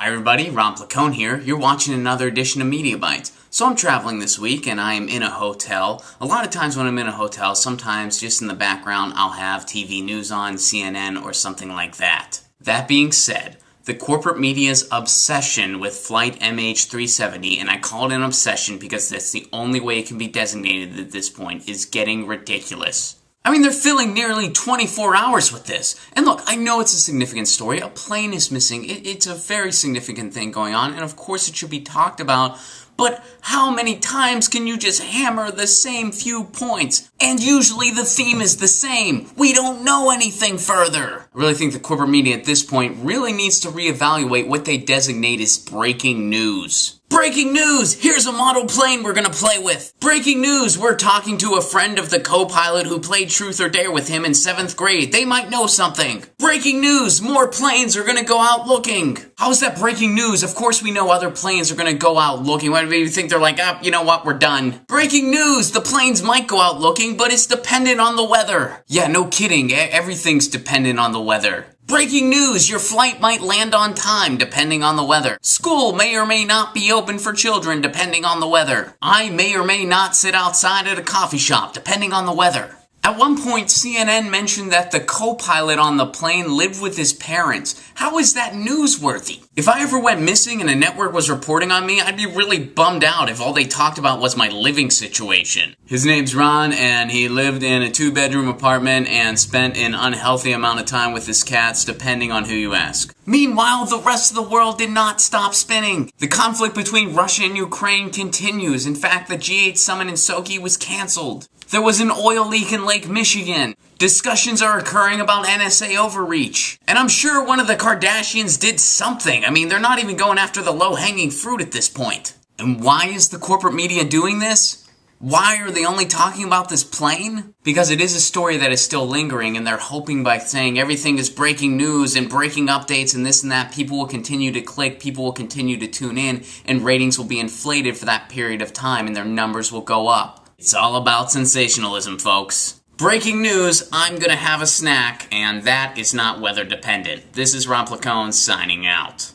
Hi everybody, Ron Placone here. You're watching another edition of Media Bites. So I'm traveling this week and I am in a hotel. A lot of times when I'm in a hotel, sometimes just in the background I'll have TV news on, CNN or something like that. That being said, the corporate media's obsession with Flight MH370, and I call it an obsession because that's the only way it can be designated at this point, is getting ridiculous. I mean, they're filling nearly 24 hours with this. And look, I know it's a significant story. A plane is missing. It's a very significant thing going on, and of course it should be talked about. But how many times can you just hammer the same few points? And usually the theme is the same. We don't know anything further. I really think the corporate media at this point really needs to reevaluate what they designate as breaking news. Breaking news! Here's a model plane we're gonna play with. Breaking news! We're talking to a friend of the co-pilot who played Truth or Dare with him in 7th grade. They might know something. Breaking news! More planes are gonna go out looking. How is that breaking news? Of course we know other planes are gonna go out looking. Why do you think they're like, you know what, we're done. Breaking news! The planes might go out looking, but it's dependent on the weather. Yeah, no kidding. Everything's dependent on the weather. Breaking news! Your flight might land on time, depending on the weather. School may or may not be open for children, depending on the weather. I may or may not sit outside at a coffee shop, depending on the weather. At one point, CNN mentioned that the co-pilot on the plane lived with his parents. How is that newsworthy? If I ever went missing and a network was reporting on me, I'd be really bummed out if all they talked about was my living situation. His name's Ron, and he lived in a 2-bedroom apartment and spent an unhealthy amount of time with his cats, depending on who you ask. Meanwhile, the rest of the world did not stop spinning. The conflict between Russia and Ukraine continues. In fact, the G8 summit in Sochi was canceled. There was an oil leak in Lake Michigan. Discussions are occurring about NSA overreach. And I'm sure one of the Kardashians did something. I mean, they're not even going after the low-hanging fruit at this point. And why is the corporate media doing this? Why are they only talking about this plane? Because it is a story that is still lingering, and they're hoping by saying everything is breaking news and breaking updates and this and that, people will continue to click, people will continue to tune in, and ratings will be inflated for that period of time, and their numbers will go up. It's all about sensationalism, folks. Breaking news, I'm gonna have a snack, and that is not weather dependent. This is Ron Placone signing out.